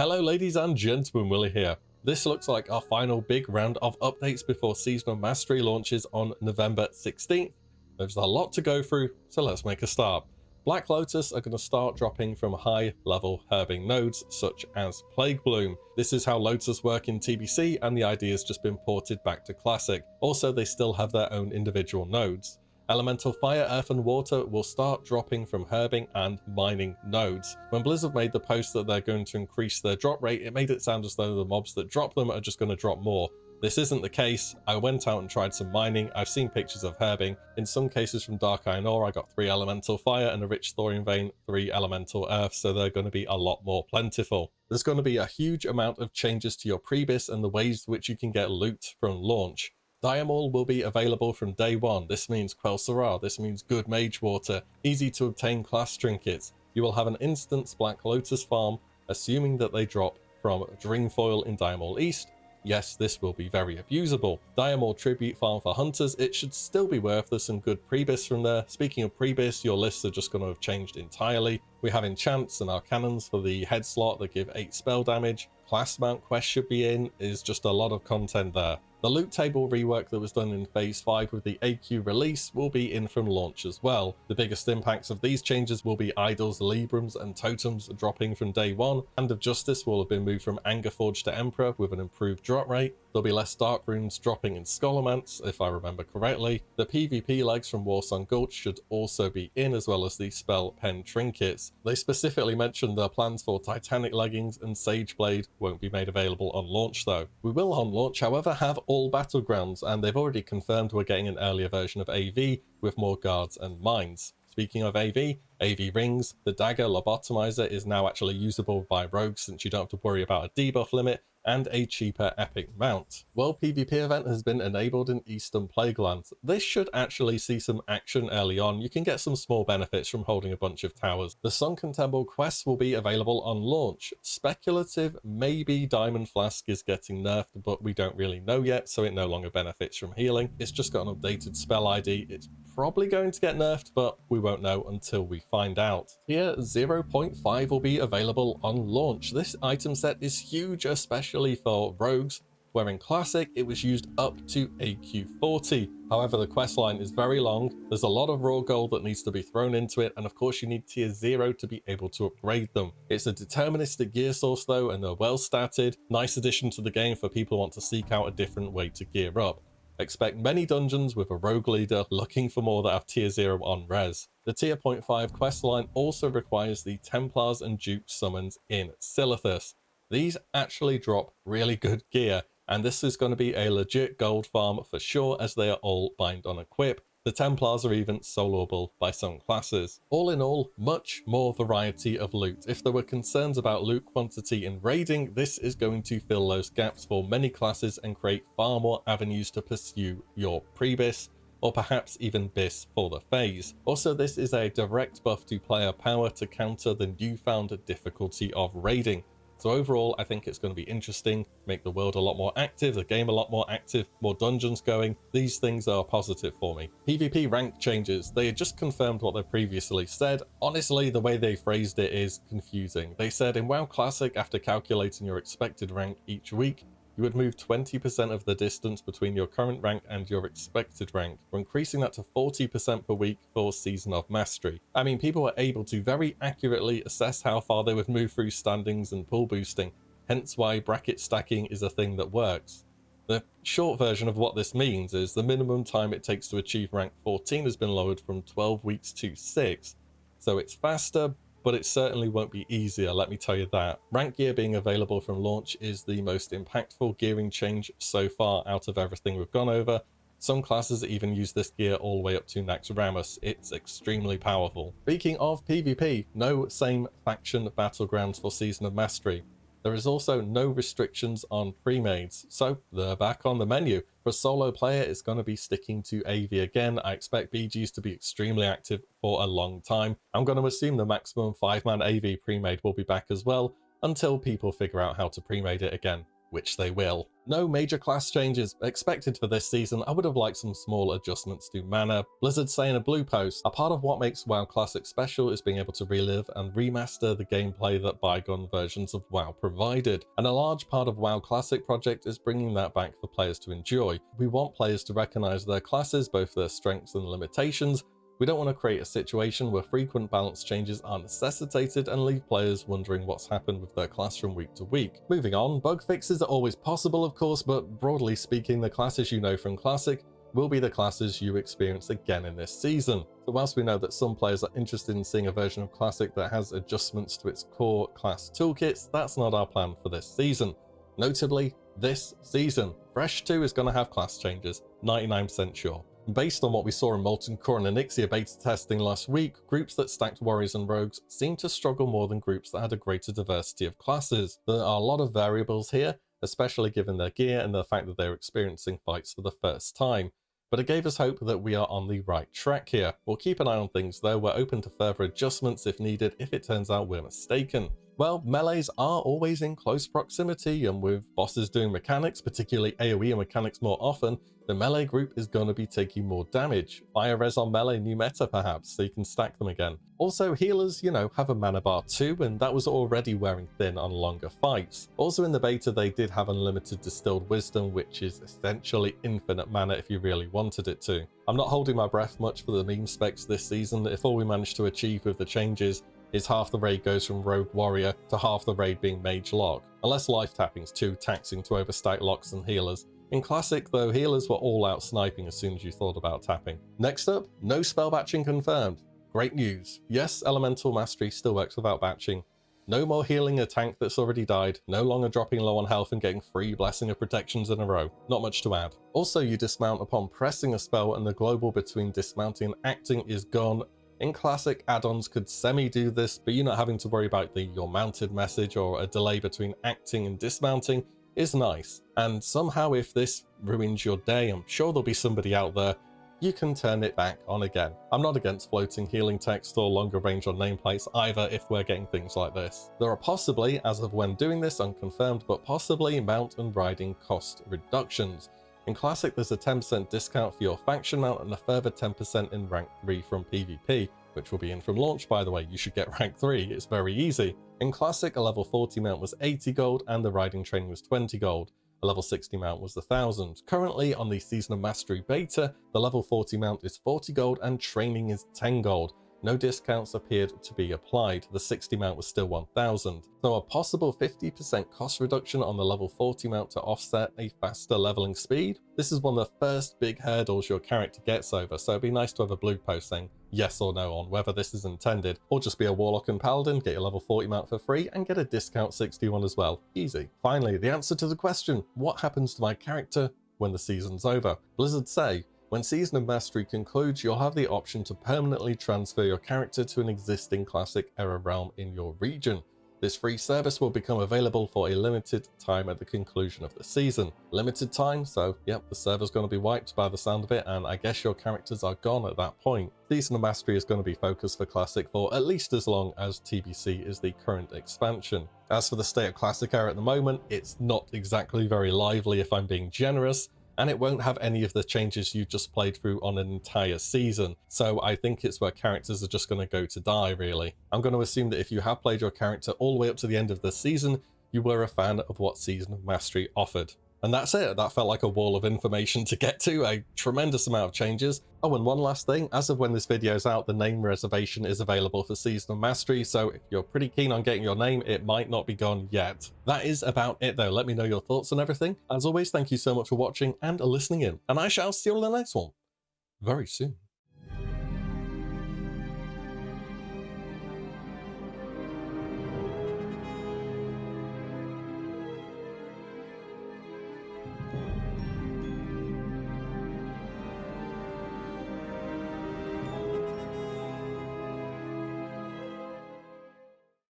Hello ladies and gentlemen, Willie here. This looks like our final big round of updates before Season of Mastery launches on November 16th. There's a lot to go through, so let's make a start. Black Lotus are going to start dropping from high level herbing nodes such as Plague Bloom. This is how Lotus work in TBC and the idea has just been ported back to Classic. Also, they still have their own individual nodes. Elemental Fire, Earth and Water will start dropping from herbing and mining nodes. When Blizzard made the post that they're going to increase their drop rate, it made it sound as though the mobs that drop them are just going to drop more. This isn't the case. I went out and tried some mining. I've seen pictures of herbing. In some cases from Dark Iron Ore, I got 3 Elemental Fire and a rich Thorium Vein, 3 Elemental Earth, so they're going to be a lot more plentiful. There's going to be a huge amount of changes to your Prebis and the ways which you can get loot from launch. Diamol will be available from day one. This means Quell Sarah, this means good Mage Water, easy to obtain class trinkets. You will have an instant Black Lotus farm, assuming that they drop from Dreamfoil in Diamol East. Yes, this will be very abusable. Diamol Tribute Farm for Hunters, it should still be worth there's some good Prebis from there. Speaking of Prebis, your lists are just going to have changed entirely. We have enchants and arcanons for the head slot that give 8 spell damage. Class mount quest should be in, is just a lot of content there. The loot table rework that was done in Phase 5 with the AQ release will be in from launch as well. The biggest impacts of these changes will be Idols, Librams and Totems dropping from day one. Hand of Justice will have been moved from Angerforge to Emperor with an improved drop rate. There'll be less Dark Runes dropping in Scholomance, if I remember correctly. The PvP legs from Warsong Gulch should also be in, as well as the Spell Pen Trinkets. They specifically mentioned their plans for Titanic Leggings and Sageblade won't be made available on launch though. We will on launch, however, have all Battlegrounds, and they've already confirmed we're getting an earlier version of AV with more guards and mines. Speaking of AV rings, the Dagger Lobotomizer is now actually usable by rogues since you don't have to worry about a debuff limit, and a cheaper epic mount. World PvP event has been enabled in Eastern Plaguelands. This should actually see some action early on. You can get some small benefits from holding a bunch of towers. The Sunken Temple quests will be available on launch. Speculative, maybe Diamond Flask is getting nerfed, but we don't really know yet, so it no longer benefits from healing. It's just got an updated spell ID. It's probably going to get nerfed, but we won't know until we find out. Tier 0.5 will be available on launch. This item set is huge, especially for rogues, where in Classic it was used up to AQ 40. However, the questline is very long, there's a lot of raw gold that needs to be thrown into it, and of course you need tier 0 to be able to upgrade them. It's a deterministic gear source though, and they're well statted. Nice addition to the game for people who want to seek out a different way to gear up. Expect many dungeons with a rogue leader looking for more that have tier 0 on res. The tier 0.5 questline also requires the Templars and Dukes summons in Silithus. These actually drop really good gear, and this is going to be a legit gold farm for sure, as they are all bind on equip. The Templars are even soloable by some classes. All in all, much more variety of loot. If there were concerns about loot quantity in raiding, this is going to fill those gaps for many classes and create far more avenues to pursue your Prebis, or perhaps even Bis for the phase. Also, this is a direct buff to player power to counter the newfound difficulty of raiding. So overall, I think it's going to be interesting, make the world a lot more active, the game a lot more active, more dungeons going. These things are positive for me. PvP rank changes. They had just confirmed what they previously said. Honestly, the way they phrased it is confusing. They said in WoW Classic, after calculating your expected rank each week, you would move 20% of the distance between your current rank and your expected rank. We're increasing that to 40% per week for Season of Mastery. I mean, people were able to very accurately assess how far they would move through standings and pool boosting, hence why bracket stacking is a thing that works. The short version of what this means is the minimum time it takes to achieve rank 14 has been lowered from 12 weeks to 6. So it's faster, but it certainly won't be easier, let me tell you that. Rank gear being available from launch is the most impactful gearing change so far out of everything we've gone over. Some classes even use this gear all the way up to Naxxramas. It's extremely powerful. Speaking of PvP, no same faction battlegrounds for Season of Mastery. There is also no restrictions on pre-mades, so they're back on the menu. For a solo player, it's going to be sticking to AV again. I expect BGs to be extremely active for a long time. I'm going to assume the maximum 5-man AV pre-made will be back as well, until people figure out how to pre-made it again, which they will. No major class changes expected for this season. I would have liked some small adjustments to mana. Blizzard say in a blue post, a part of what makes WoW Classic special is being able to relive and remaster the gameplay that bygone versions of WoW provided, and a large part of WoW Classic project is bringing that back for players to enjoy. We want players to recognize their classes, both their strengths and limitations. We don't want to create a situation where frequent balance changes are necessitated and leave players wondering what's happened with their class from week to week. Moving on, bug fixes are always possible of course, but broadly speaking, the classes you know from Classic will be the classes you experience again in this season. So whilst we know that some players are interested in seeing a version of Classic that has adjustments to its core class toolkits, that's not our plan for this season. Notably, this season, Fresh 2 is going to have class changes, 99% sure. Based on what we saw in Molten Core and Onyxia beta testing last week, groups that stacked warriors and rogues seem to struggle more than groups that had a greater diversity of classes. There are a lot of variables here, especially given their gear and the fact that they're experiencing fights for the first time. But it gave us hope that we are on the right track here. We'll keep an eye on things though, we're open to further adjustments if needed if it turns out we're mistaken. Well, melees are always in close proximity, and with bosses doing mechanics, particularly AoE and mechanics more often, the melee group is going to be taking more damage. Fire res on melee new meta perhaps, so you can stack them again. Also, healers, have a mana bar too, and that was already wearing thin on longer fights. Also in the beta they did have unlimited distilled wisdom, which is essentially infinite mana if you really wanted it to. I'm not holding my breath much for the meme specs this season. If all we manage to achieve with the changes is half the raid goes from Rogue Warrior to half the raid being Mage Lock, unless life tapping's too taxing to overstack locks and healers. In Classic though, healers were all out sniping as soon as you thought about tapping. Next up, no spell batching confirmed. Great news. Yes, Elemental Mastery still works without batching. No more healing a tank that's already died, no longer dropping low on health and getting 3 Blessing of Protections in a row. Not much to add. Also, you dismount upon pressing a spell and the global between dismounting and acting is gone. In Classic, add-ons could semi-do this, but you're not having to worry about the "you're mounted" message or a delay between acting and dismounting is nice. And somehow if this ruins your day, I'm sure there'll be somebody out there, you can turn it back on again. I'm not against floating healing text or longer range on nameplates either if we're getting things like this. There are possibly, as of when doing this, unconfirmed, but possibly mount and riding cost reductions. In Classic, there's a 10% discount for your faction mount and a further 10% in rank 3 from PvP, which will be in from launch by the way. You should get rank 3, it's very easy. In Classic, a level 40 mount was 80 gold and the riding training was 20 gold. A level 60 mount was 1,000. Currently on the Season of Mastery beta, the level 40 mount is 40 gold and training is 10 gold. No discounts appeared to be applied. The 60 mount was still 1,000. So a possible 50% cost reduction on the level 40 mount to offset a faster leveling speed. This is one of the first big hurdles your character gets over, so it'd be nice to have a blue post saying yes or no on whether this is intended, or just be a Warlock and Paladin, get your level 40 mount for free and get a discount 61 as well. Easy. Finally, the answer to the question, what happens to my character when the season's over? Blizzard say, when Season of Mastery concludes, you'll have the option to permanently transfer your character to an existing Classic era realm in your region. This free service will become available for a limited time at the conclusion of the season. Limited time, so yep, the server's going to be wiped by the sound of it, and I guess your characters are gone at that point. Season of Mastery is going to be focused for Classic for at least as long as TBC is the current expansion. As for the state of Classic era at the moment, it's not exactly very lively if I'm being generous, and it won't have any of the changes you just played through on an entire season. So I think it's where characters are just going to go to die, really. I'm going to assume that if you have played your character all the way up to the end of the season, you were a fan of what Season of Mastery offered. And that's it. That felt like a wall of information to get to, a tremendous amount of changes. Oh, and one last thing, as of when this video's out, the name reservation is available for Season of Mastery, so if you're pretty keen on getting your name, it might not be gone yet. That is about it though. Let me know your thoughts on everything. As always, thank you so much for watching and listening in, and I shall see you all in the next one very soon.